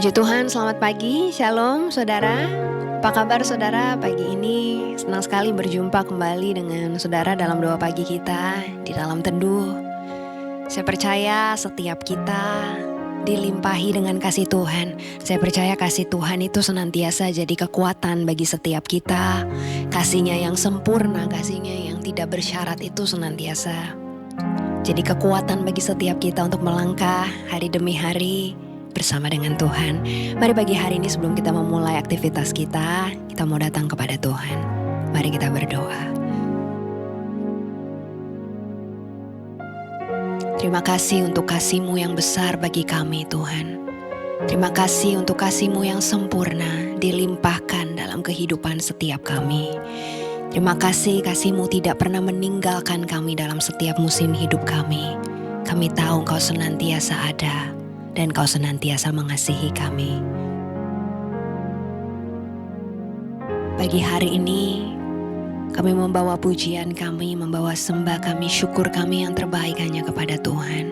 Puji Tuhan, selamat pagi, shalom saudara. Apa kabar saudara pagi ini? Senang sekali berjumpa kembali dengan saudara dalam doa pagi kita di dalam teduh. Saya percaya setiap kita dilimpahi dengan kasih Tuhan. Saya percaya kasih Tuhan itu senantiasa jadi kekuatan bagi setiap kita. Kasih-Nya yang sempurna, kasih-Nya yang tidak bersyarat itu senantiasa jadi kekuatan bagi setiap kita untuk melangkah hari demi hari bersama dengan Tuhan. Mari pagi hari ini sebelum kita memulai aktivitas kita mau datang kepada Tuhan. Mari kita berdoa. Terima kasih untuk kasih-Mu yang besar bagi kami Tuhan. Terima kasih untuk kasih-Mu yang sempurna dilimpahkan dalam kehidupan setiap kami. Terima kasih kasih-Mu tidak pernah meninggalkan kami dalam setiap musim hidup kami. Kami tahu Engkau senantiasa ada dan Engkau senantiasa mengasihi kami. Pagi hari ini kami membawa pujian kami, membawa sembah kami, syukur kami yang terbaik hanya kepada Tuhan.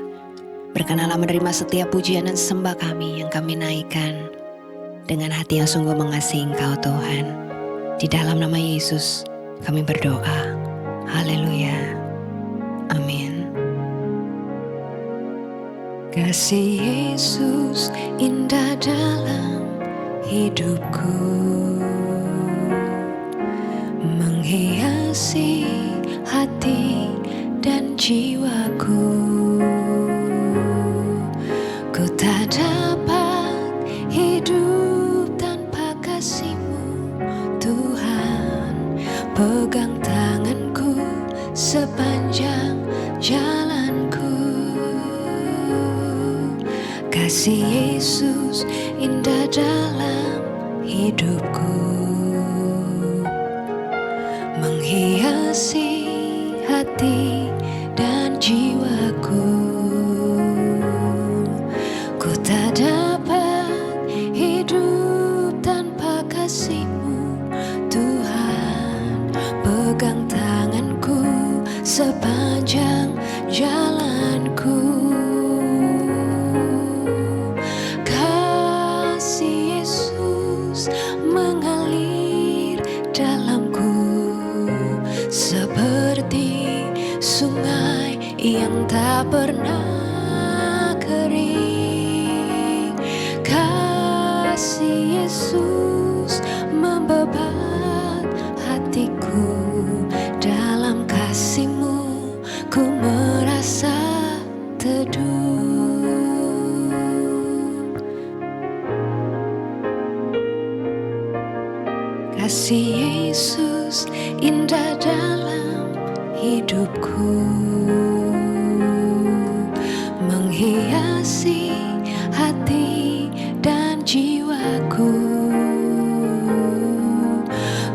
Berkenanlah menerima setiap pujian dan sembah kami yang kami naikkan dengan hati yang sungguh mengasihi Engkau Tuhan. Di dalam nama Yesus kami berdoa. Haleluya. Amin. Kasih Yesus indah dalam hidupku, menghiasi hati dan jiwaku. Ku tak dapat hidup tanpa kasih-Mu Tuhan. Pegang tanganku sepanjang jalanku. Kasih Yesus indah dalam hidupku, menghiasi hati dan jiwaku. Ku tak dapat hidup tanpa kasih-Mu Tuhan. Pegang tanganku sepanjang jalanku. Kasih Yesus mengalir dalamku seperti sungai yang tak pernah kering. Kasih Yesus membebat hatiku. Dalam kasih-Mu ku merasa teduh. Kasih Yesus indah dalam hidupku, menghiasi hati dan jiwaku.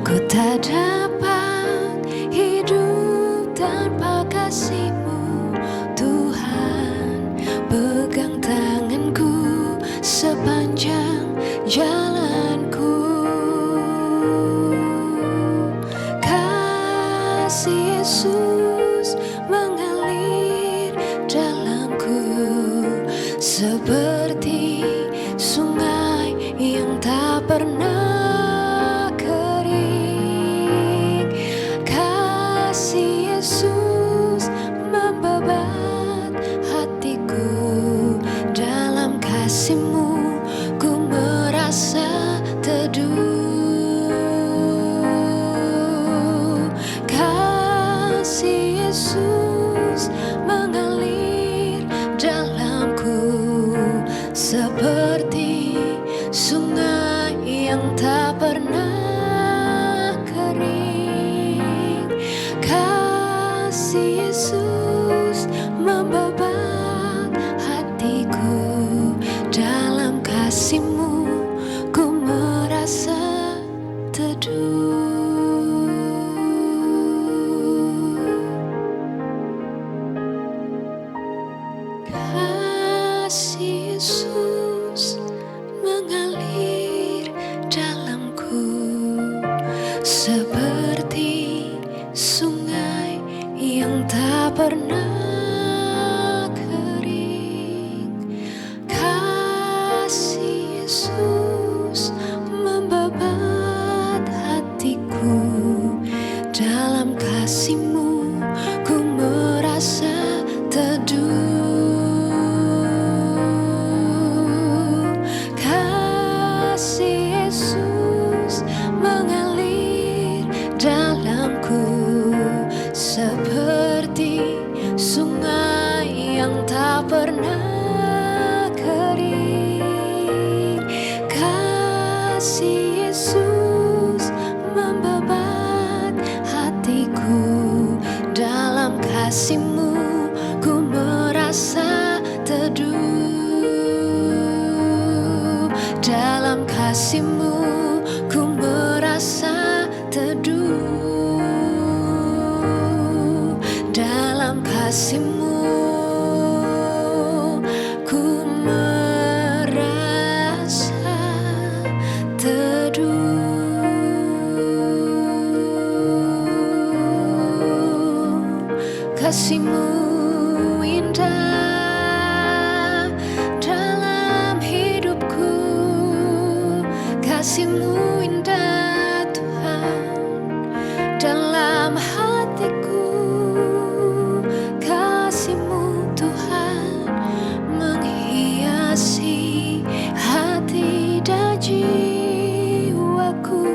Ku tak dapat hidup tanpa kasih-Mu Tuhan. Pegang tanganku sepanjang jalanku. Kasih Yesus mengalir dalamku seperti sungai yang tak pernah kering. Kasih Yesus membebat hatiku. Dalam kasih-Mu ku merasa teduh. Kasih Yesus mengalir dalamku Dalam kasih-Mu ku merasa teduh. Dalam kasih-Mu ku merasa teduh. Kasih-Mu indah dalam hidupku, kasih-Mu indah Tuhan dalam hatiku, kasih-Mu Tuhan menghiasi hati dan jiwaku.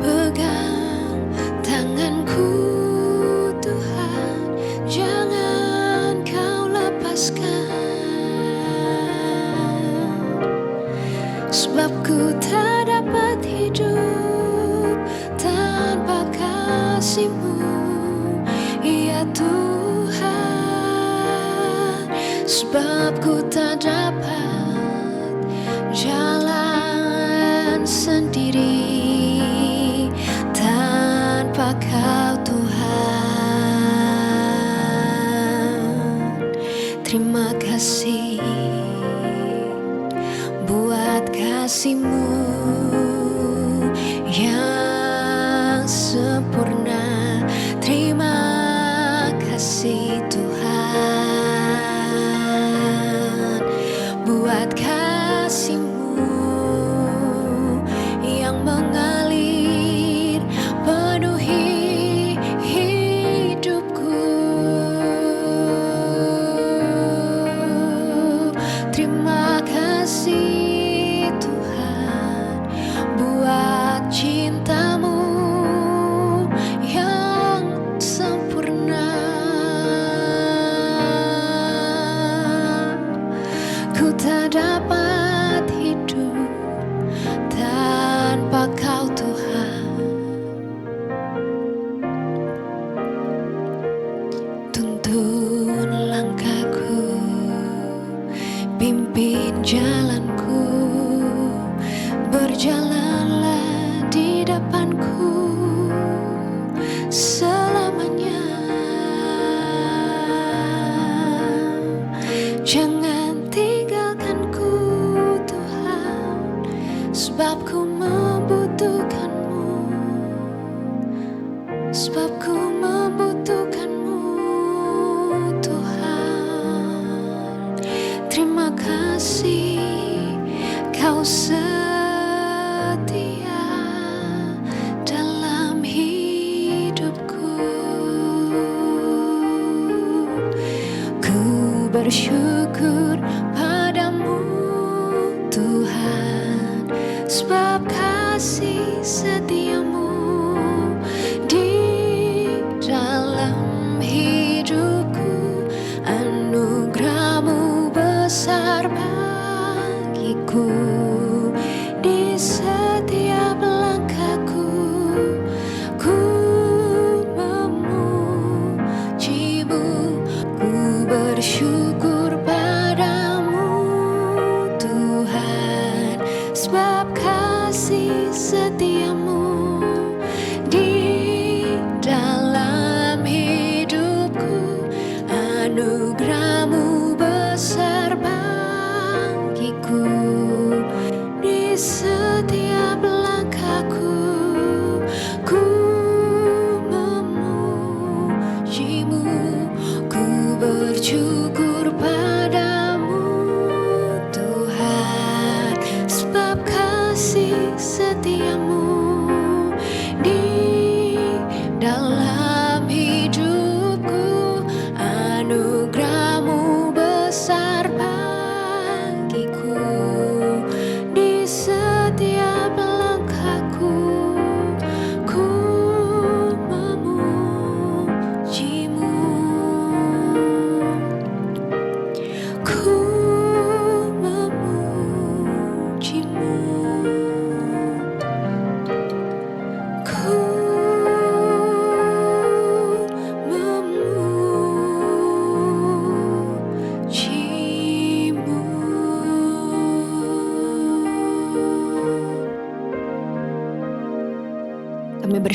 Pegang tanganku Tuhan, jangan Kau lepaskan, sebab ku tak dapat hidup tanpa kasih-Mu, ya Tuhan. Sebab ku tak dapat jalan sendiri tanpa Kau Tuhan. Terima kasih buat kasih-Mu yang sempurna. Terima kasih Tuhan buat kasih-Mu yang mengalir penuhi hidupku. Terima kasih Tuhan buat cinta-Mu yang sempurna. Ku tak dapat hidup tanpa Kau Tuhan. Tuntun langkahku, pimpin jalanku, berjalanlah di depanku selamanya. Jangan tinggalkanku Tuhan, sebab ku membutuhkan-Mu, sebab ku membutuhkan-Mu Tuhan. Terima kasih Kau setia dalam hidupku. Ku bersyukur padamu Tuhan, sebab kasih setia-Mu di dalam hidupku. Anugerah-Mu besar bagiku, di setiap langkahku ku memuji-Mu. Ku bersyukur padamu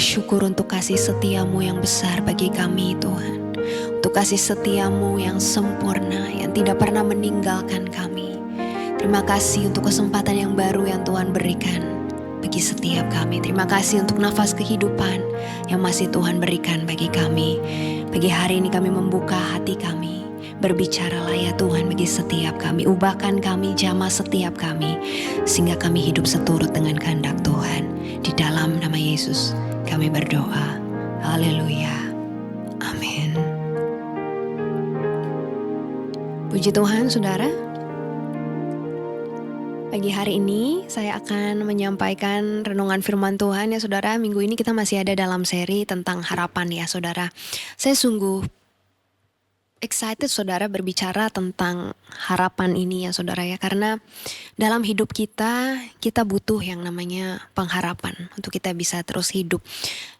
bersyukur untuk kasih setiamu yang besar bagi kami Tuhan. Untuk kasih setiamu yang sempurna, yang tidak pernah meninggalkan kami. Terima kasih untuk kesempatan yang baru yang Tuhan berikan bagi setiap kami. Terima kasih untuk nafas kehidupan yang masih Tuhan berikan bagi kami. Pagi hari ini kami membuka hati kami. Berbicaralah ya Tuhan bagi setiap kami. Ubahkan kami, jamah setiap kami, sehingga kami hidup seturut dengan kehendak Tuhan. Di dalam nama Yesus kami berdoa. Haleluya. Amin. Puji Tuhan saudara. Pagi hari ini saya akan menyampaikan renungan firman Tuhan ya saudara. Minggu ini kita masih ada dalam seri tentang harapan ya saudara. Saya sungguh excited saudara berbicara tentang harapan ini ya saudara ya. Karena dalam hidup kita butuh yang namanya pengharapan untuk kita bisa terus hidup.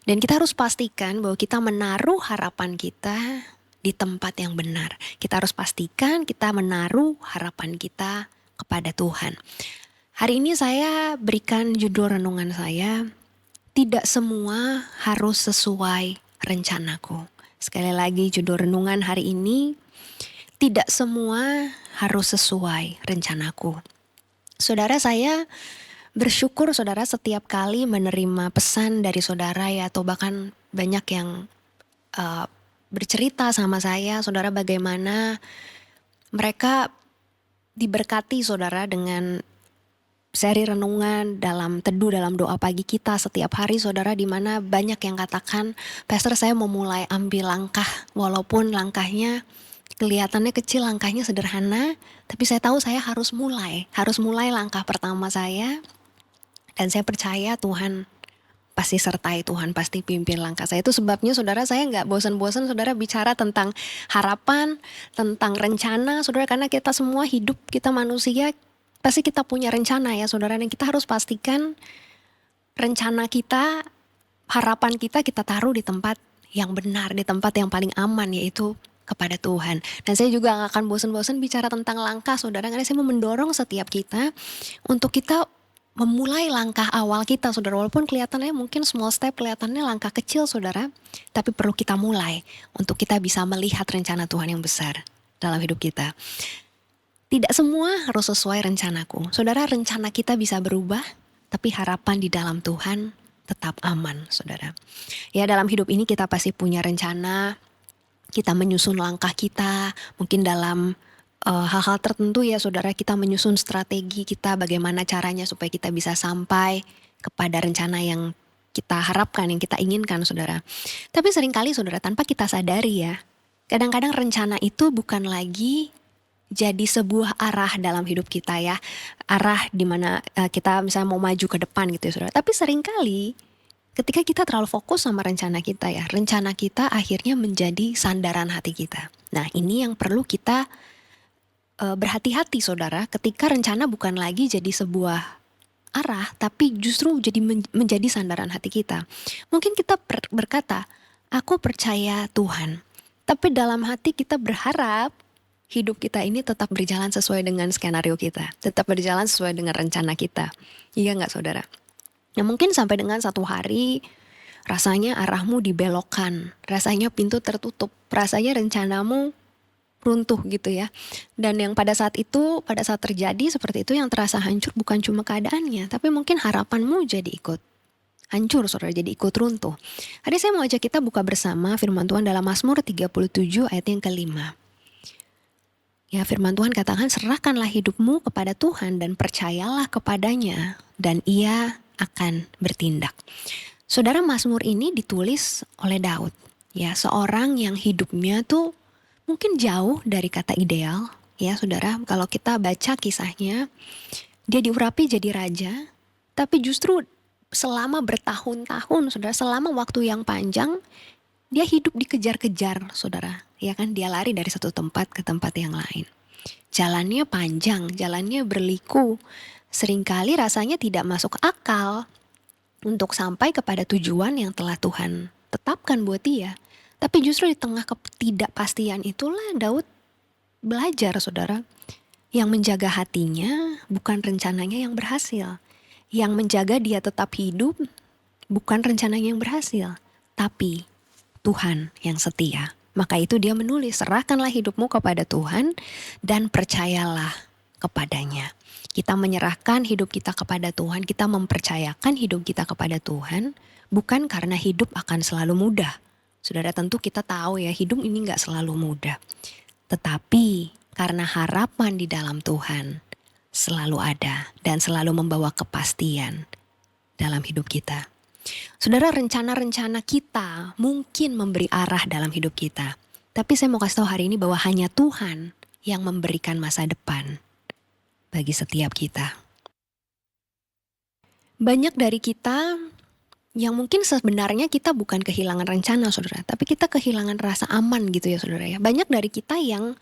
Dan kita harus pastikan bahwa kita menaruh harapan kita di tempat yang benar. Kita harus pastikan kita menaruh harapan kita kepada Tuhan. Hari ini saya berikan judul renungan saya, tidak semua harus sesuai rencanaku. Sekali lagi judul renungan hari ini, tidak semua harus sesuai rencanaku. Saudara, saya bersyukur saudara setiap kali menerima pesan dari saudara ya, atau bahkan banyak yang bercerita sama saya, saudara, bagaimana mereka diberkati saudara dengan seri renungan dalam teduh dalam doa pagi kita setiap hari saudara, di mana banyak yang katakan, Pastor saya mau mulai ambil langkah walaupun langkahnya kelihatannya kecil, langkahnya sederhana, tapi saya tahu saya harus mulai langkah pertama saya, dan saya percaya Tuhan pasti sertai, Tuhan pasti pimpin langkah saya. Itu sebabnya saudara saya gak bosan-bosan saudara bicara tentang harapan, tentang rencana saudara, karena kita semua hidup, kita manusia, pasti kita punya rencana ya saudara, dan kita harus pastikan rencana kita, harapan kita taruh di tempat yang benar, di tempat yang paling aman, yaitu kepada Tuhan. Dan saya juga gak akan bosan-bosan bicara tentang langkah saudara, karena saya mau mendorong setiap kita untuk kita memulai langkah awal kita saudara. Walaupun kelihatannya mungkin small step, kelihatannya langkah kecil saudara, tapi perlu kita mulai untuk kita bisa melihat rencana Tuhan yang besar dalam hidup kita. Tidak semua harus sesuai rencanaku. Saudara, rencana kita bisa berubah, tapi harapan di dalam Tuhan tetap aman, saudara. Ya, dalam hidup ini kita pasti punya rencana, kita menyusun langkah kita, mungkin dalam hal-hal tertentu ya saudara, kita menyusun strategi kita, bagaimana caranya supaya kita bisa sampai kepada rencana yang kita harapkan, yang kita inginkan saudara. Tapi seringkali saudara, tanpa kita sadari ya, kadang-kadang rencana itu bukan lagi jadi sebuah arah dalam hidup kita ya, arah dimana kita misalnya mau maju ke depan gitu ya saudara. Tapi seringkali ketika kita terlalu fokus sama rencana kita ya, rencana kita akhirnya menjadi sandaran hati kita. Nah, ini yang perlu kita berhati-hati saudara, ketika rencana bukan lagi jadi sebuah arah, tapi justru jadi menjadi sandaran hati kita. Mungkin kita berkata, aku percaya Tuhan, tapi dalam hati kita berharap hidup kita ini tetap berjalan sesuai dengan skenario kita, tetap berjalan sesuai dengan rencana kita. Iya gak saudara? Nah, mungkin sampai dengan satu hari rasanya arahmu dibelokkan, rasanya pintu tertutup, rasanya rencanamu runtuh gitu ya. Dan yang pada saat terjadi seperti itu, yang terasa hancur bukan cuma keadaannya, tapi mungkin harapanmu jadi ikut hancur saudara, jadi ikut runtuh. Hari saya mau ajak kita buka bersama firman Tuhan dalam Mazmur 37 ayat yang kelima. Ya, firman Tuhan katakan, serahkanlah hidupmu kepada Tuhan dan percayalah kepadanya, dan ia akan bertindak. Saudara, Mazmur ini ditulis oleh Daud. Ya, seorang yang hidupnya tuh mungkin jauh dari kata ideal. Ya saudara, kalau kita baca kisahnya, dia diurapi jadi raja, tapi justru selama bertahun-tahun saudara, selama waktu yang panjang, dia hidup dikejar-kejar saudara. Ya kan, dia lari dari satu tempat ke tempat yang lain. Jalannya panjang, jalannya berliku. Seringkali rasanya tidak masuk akal untuk sampai kepada tujuan yang telah Tuhan tetapkan buat dia. Tapi justru di tengah ketidakpastian itulah Daud belajar saudara. Yang menjaga hatinya bukan rencananya yang berhasil. Yang menjaga dia tetap hidup bukan rencananya yang berhasil, tapi Tuhan yang setia. Maka itu dia menulis, serahkanlah hidupmu kepada Tuhan dan percayalah kepadanya. Kita menyerahkan hidup kita kepada Tuhan, kita mempercayakan hidup kita kepada Tuhan, bukan karena hidup akan selalu mudah. Saudara, tentu kita tahu ya, hidup ini gak selalu mudah. Tetapi karena harapan di dalam Tuhan selalu ada dan selalu membawa kepastian dalam hidup kita. Saudara, rencana-rencana kita mungkin memberi arah dalam hidup kita. Tapi saya mau kasih tahu hari ini bahwa hanya Tuhan yang memberikan masa depan bagi setiap kita. Banyak dari kita yang mungkin sebenarnya kita bukan kehilangan rencana, saudara, tapi kita kehilangan rasa aman gitu ya, saudara ya. Banyak dari kita yang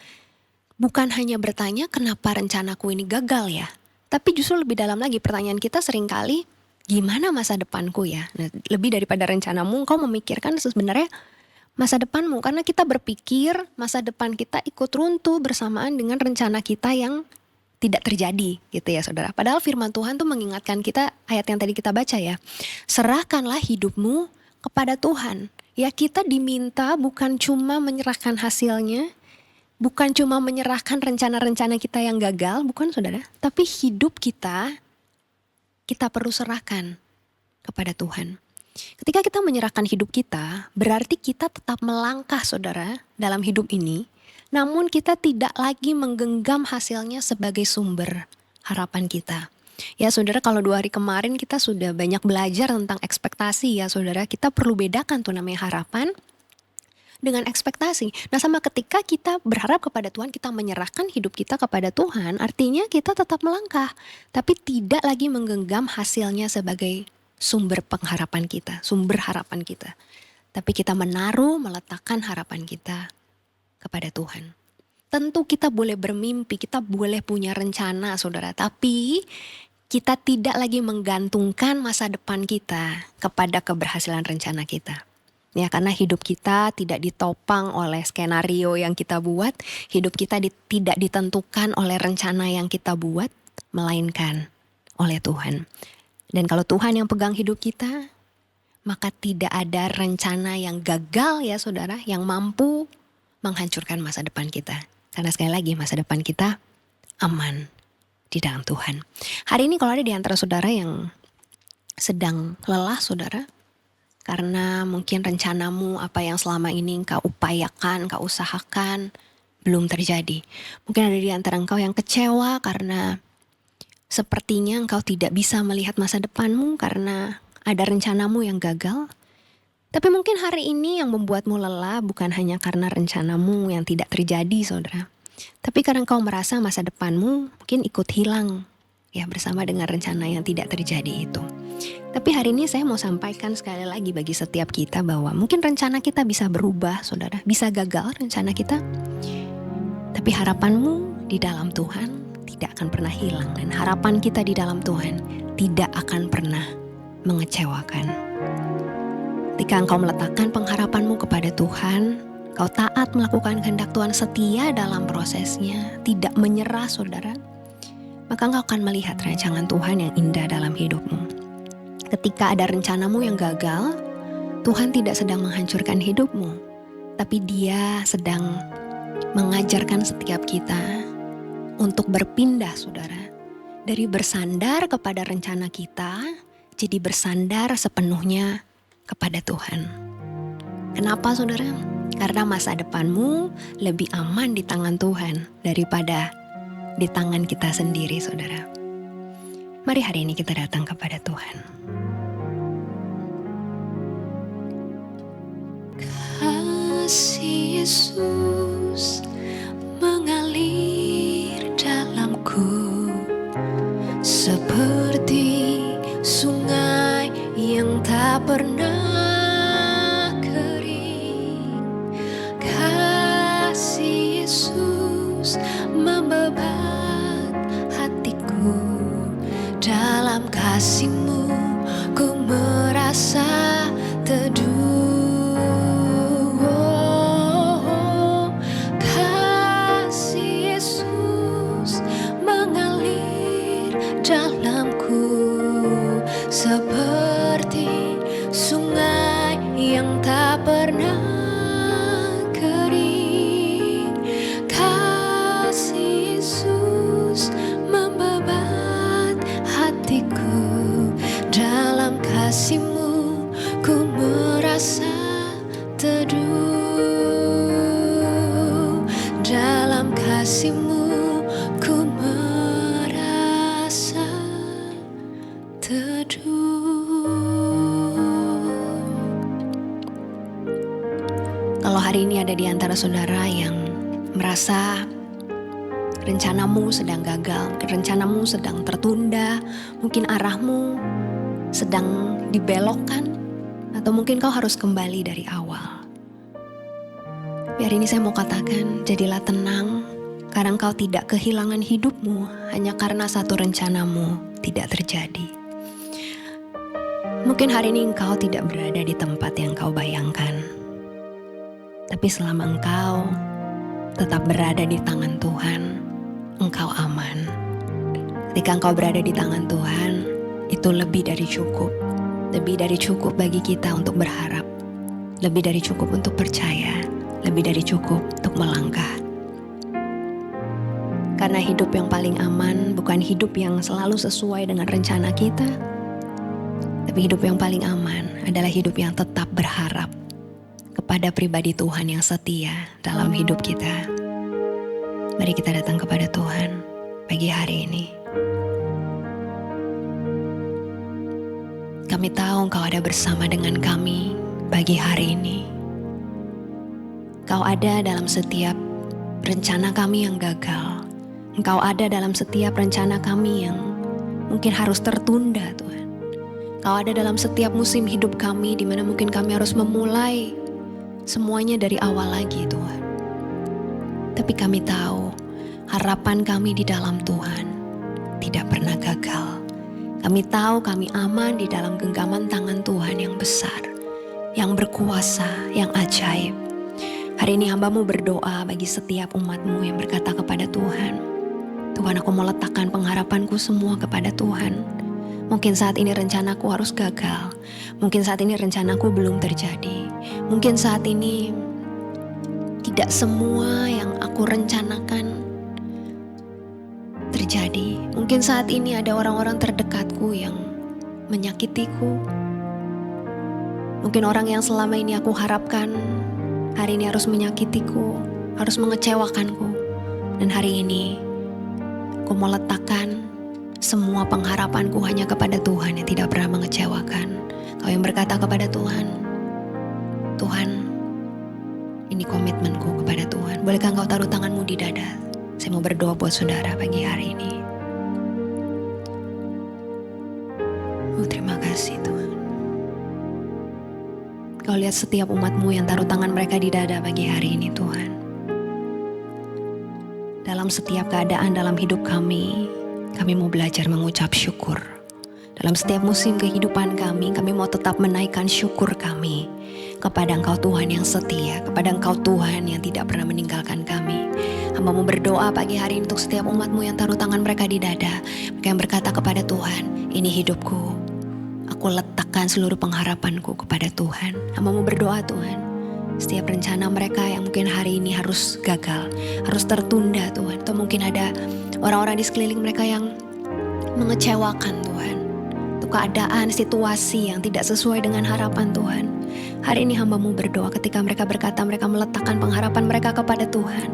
bukan hanya bertanya kenapa rencanaku ini gagal ya, tapi justru lebih dalam lagi pertanyaan kita seringkali, gimana masa depanku ya? Nah, lebih daripada rencanamu, kau memikirkan sebenarnya masa depanmu. Karena kita berpikir masa depan kita ikut runtuh bersamaan dengan rencana kita yang tidak terjadi gitu ya, saudara. Padahal firman Tuhan tuh mengingatkan kita, ayat yang tadi kita baca ya, serahkanlah hidupmu kepada Tuhan. Ya, kita diminta bukan cuma menyerahkan hasilnya, bukan cuma menyerahkan rencana-rencana kita yang gagal, bukan, saudara. Tapi hidup kita perlu serahkan kepada Tuhan. Ketika kita menyerahkan hidup kita, berarti kita tetap melangkah, saudara, dalam hidup ini. Namun kita tidak lagi menggenggam hasilnya sebagai sumber harapan kita. Ya, saudara, kalau 2 hari kemarin kita sudah banyak belajar tentang ekspektasi ya, saudara. Kita perlu bedakan tuh namanya harapan dengan ekspektasi. Nah, sama ketika kita berharap kepada Tuhan, kita menyerahkan hidup kita kepada Tuhan, artinya kita tetap melangkah, tapi tidak lagi menggenggam hasilnya sebagai sumber pengharapan kita, sumber harapan kita. Tapi kita meletakkan harapan kita kepada Tuhan. Tentu kita boleh bermimpi, kita boleh punya rencana, saudara, tapi kita tidak lagi menggantungkan masa depan kita kepada keberhasilan rencana kita. Ya, karena hidup kita tidak ditopang oleh skenario yang kita buat, hidup kita tidak ditentukan oleh rencana yang kita buat, melainkan oleh Tuhan. Dan kalau Tuhan yang pegang hidup kita, maka tidak ada rencana yang gagal ya, saudara, yang mampu menghancurkan masa depan kita. Karena sekali lagi masa depan kita aman di dalam Tuhan. Hari ini kalau ada di antara saudara yang sedang lelah, saudara, karena mungkin rencanamu apa yang selama ini engkau upayakan, engkau usahakan belum terjadi. Mungkin ada di antara engkau yang kecewa karena sepertinya engkau tidak bisa melihat masa depanmu karena ada rencanamu yang gagal. Tapi mungkin hari ini yang membuatmu lelah bukan hanya karena rencanamu yang tidak terjadi, saudara. Tapi karena engkau merasa masa depanmu mungkin ikut hilang ya bersama dengan rencana yang tidak terjadi itu. Tapi hari ini saya mau sampaikan sekali lagi bagi setiap kita bahwa mungkin rencana kita bisa berubah, saudara. Bisa gagal rencana kita. Tapi harapanmu di dalam Tuhan tidak akan pernah hilang. Dan harapan kita di dalam Tuhan tidak akan pernah mengecewakan. Ketika engkau meletakkan pengharapanmu kepada Tuhan, kau taat melakukan kehendak Tuhan, setia dalam prosesnya, tidak menyerah, saudara, maka engkau akan melihat rancangan Tuhan yang indah dalam hidupmu. Ketika ada rencanamu yang gagal, Tuhan tidak sedang menghancurkan hidupmu, tapi Dia sedang mengajarkan setiap kita untuk berpindah, saudara, dari bersandar kepada rencana kita, jadi bersandar sepenuhnya kepada Tuhan. Kenapa, saudara? Karena masa depanmu lebih aman di tangan Tuhan daripada di tangan kita sendiri, saudara. Mari hari ini kita datang kepada Tuhan. Kasih Yesus mengalir dalamku seperti sungai yang tak pernah kering. Kasih Yesus membebat hatiku, dalam kasih-Mu ku merasa teduh. Kasih Yesus mengalir dalamku seperti pernah kering. Kasih Yesus membabat hatiku. Dalam kasih-Mu ku merasa teduh. Dalam kasih-Mu ku merasa teduh. Kalau hari ini ada di antara saudara yang merasa rencanamu sedang gagal, rencanamu sedang tertunda, mungkin arahmu sedang dibelokkan, atau mungkin kau harus kembali dari awal. Biar ini saya mau katakan, jadilah tenang, karena kau tidak kehilangan hidupmu hanya karena satu rencanamu tidak terjadi. Mungkin hari ini engkau tidak berada di tempat yang kau bayangkan, tapi selama engkau tetap berada di tangan Tuhan, engkau aman. Ketika engkau berada di tangan Tuhan, itu lebih dari cukup. Lebih dari cukup bagi kita untuk berharap. Lebih dari cukup untuk percaya. Lebih dari cukup untuk melangkah. Karena hidup yang paling aman bukan hidup yang selalu sesuai dengan rencana kita. Tapi hidup yang paling aman adalah hidup yang tetap berharap kepada pribadi Tuhan yang setia dalam hidup kita. Mari kita datang kepada Tuhan pagi hari ini. Kami tahu Engkau ada bersama dengan kami pagi hari ini. Engkau ada dalam setiap rencana kami yang gagal. Engkau ada dalam setiap rencana kami yang mungkin harus tertunda, Tuhan. Engkau ada dalam setiap musim hidup kami di mana mungkin kami harus memulai semuanya dari awal lagi, Tuhan. Tapi kami tahu harapan kami di dalam Tuhan tidak pernah gagal. Kami tahu kami aman di dalam genggaman tangan Tuhan yang besar, yang berkuasa, yang ajaib. Hari ini hamba-Mu berdoa bagi setiap umat-Mu yang berkata kepada Tuhan, Tuhan, aku mau letakkan pengharapanku semua kepada Tuhan. Mungkin saat ini rencanaku harus gagal. Mungkin saat ini rencanaku belum terjadi. Mungkin saat ini tidak semua yang aku rencanakan terjadi. Mungkin saat ini ada orang-orang terdekatku yang menyakitiku. Mungkin orang yang selama ini aku harapkan hari ini harus menyakitiku, harus mengecewakanku. Dan hari ini aku mau letakkan semua pengharapanku hanya kepada Tuhan yang tidak pernah mengecewakan. Kau yang berkata kepada Tuhan, Tuhan, ini komitmenku kepada Tuhan. Bolehkah Engkau taruh tanganmu di dada? Saya mau berdoa buat saudara pagi hari ini. Terima kasih Tuhan. Kau lihat setiap umat-Mu yang taruh tangan mereka di dada pagi hari ini, Tuhan. Dalam setiap keadaan dalam hidup kami mau belajar mengucap syukur. Dalam setiap musim kehidupan kami mau tetap menaikkan syukur kami kepada Engkau Tuhan yang setia, kepada Engkau Tuhan yang tidak pernah meninggalkan kami. Hamba-Mu berdoa pagi hari ini untuk setiap umat-Mu yang taruh tangan mereka di dada, mereka yang berkata kepada Tuhan, ini hidupku, aku letakkan seluruh pengharapanku kepada Tuhan. Hamba-Mu berdoa Tuhan, setiap rencana mereka yang mungkin hari ini harus gagal, harus tertunda Tuhan, atau mungkin ada orang-orang di sekeliling mereka yang mengecewakan Tuhan, untuk keadaan, situasi yang tidak sesuai dengan harapan Tuhan. Hari ini hamba-Mu berdoa ketika mereka berkata mereka meletakkan pengharapan mereka kepada Tuhan.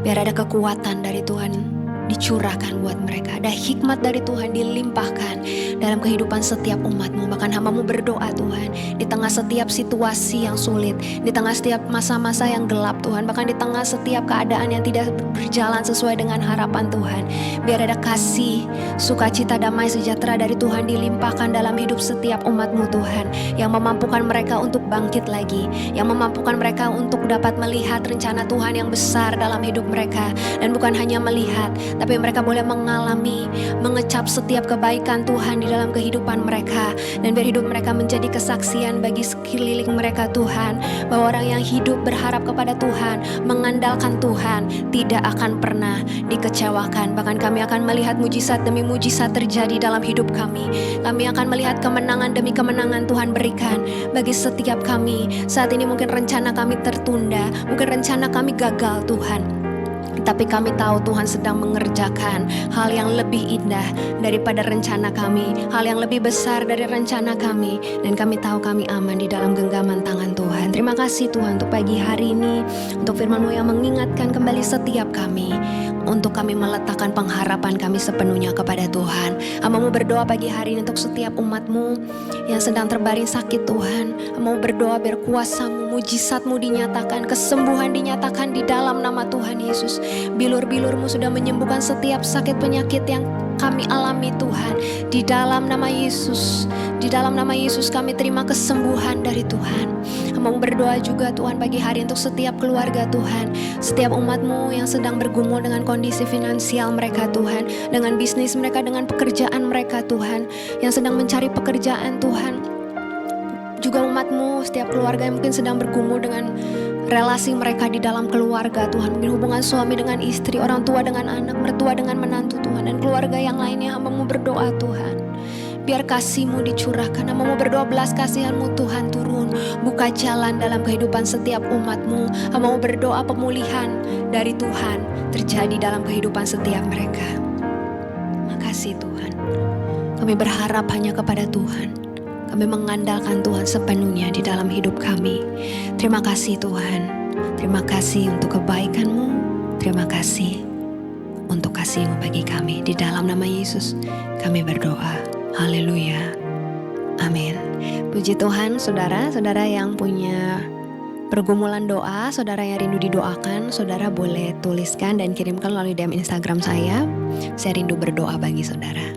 Biar ada kekuatan dari Tuhan dicurahkan buat mereka. Ada hikmat dari Tuhan dilimpahkan dalam kehidupan setiap umat-Mu. Bahkan hamba-Mu berdoa Tuhan, di tengah setiap situasi yang sulit, di tengah setiap masa-masa yang gelap Tuhan, bahkan di tengah setiap keadaan yang tidak berjalan sesuai dengan harapan Tuhan, biar ada kasih, sukacita, damai, sejahtera dari Tuhan dilimpahkan dalam hidup setiap umat-Mu Tuhan, yang memampukan mereka untuk bangkit lagi, yang memampukan mereka untuk dapat melihat rencana Tuhan yang besar dalam hidup mereka, dan bukan hanya melihat, tapi mereka boleh mengalami, mengecap setiap kebaikan Tuhan di dalam kehidupan mereka, dan biar hidup mereka menjadi kesaksian bagi sekeliling mereka Tuhan, bahwa orang yang hidup berharap kepada Tuhan, mengandalkan Tuhan, tidak akan pernah dikecewakan. Bahkan kami akan melihat mujizat demi mujizat terjadi dalam hidup kami. Kami akan melihat kemenangan demi kemenangan Tuhan berikan bagi setiap kami. Saat ini mungkin rencana kami tertunda, mungkin rencana kami gagal Tuhan, tapi kami tahu Tuhan sedang mengerjakan hal yang lebih indah daripada rencana kami, hal yang lebih besar dari rencana kami, dan kami tahu kami aman di dalam genggaman tangan Tuhan. Terima kasih Tuhan untuk pagi hari ini, untuk firman-Mu yang mengingatkan kembali setiap kami, untuk kami meletakkan pengharapan kami sepenuhnya kepada Tuhan. Hamba-Mu berdoa pagi hari ini untuk setiap umat-Mu yang sedang terbaring sakit Tuhan. Hamba-Mu berdoa biar kuasa-Mu, mujizat-Mu dinyatakan, kesembuhan dinyatakan di dalam nama Tuhan Yesus. Bilur-bilur-Mu sudah menyembuhkan setiap sakit penyakit yang kami alami Tuhan. Di dalam nama Yesus, di dalam nama Yesus kami terima kesembuhan dari Tuhan. Hamba-Mu berdoa juga Tuhan pagi hari untuk setiap keluarga Tuhan, setiap umat-Mu yang sedang bergumul dengan kondisi finansial mereka Tuhan, dengan bisnis mereka, dengan pekerjaan mereka Tuhan, yang sedang mencari pekerjaan Tuhan. Juga umat-Mu, setiap keluarga yang mungkin sedang bergumul dengan relasi mereka di dalam keluarga Tuhan, mungkin hubungan suami dengan istri, orang tua dengan anak, mertua dengan menantu Tuhan, dan keluarga yang lainnya. Hamba-Mu berdoa Tuhan, biar kasih-Mu dicurahkan. Hamba-Mu berdoa belas kasihan-Mu Tuhan turun, buka jalan dalam kehidupan setiap umat-Mu. Hamba-Mu berdoa pemulihan dari Tuhan terjadi dalam kehidupan setiap mereka. Makasih Tuhan, kami berharap hanya kepada Tuhan. Kami mengandalkan Tuhan sepenuhnya di dalam hidup kami. Terima kasih Tuhan. Terima kasih untuk kebaikan-Mu. Terima kasih untuk kasih-Mu bagi kami. Di dalam nama Yesus kami berdoa. Haleluya. Amin. Puji Tuhan, saudara-saudara yang punya pergumulan doa, saudara yang rindu didoakan, saudara boleh tuliskan dan kirimkan melalui DM Instagram saya. Saya rindu berdoa bagi saudara.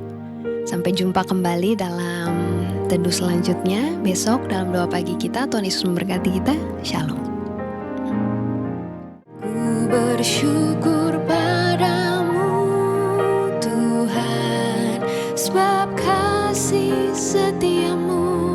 Sampai jumpa kembali dalam teduh selanjutnya besok dalam doa pagi kita. Tuhan Yesus memberkati kita. Shalom. Ku bersyukur padamu Tuhan, sebab kasih setiamu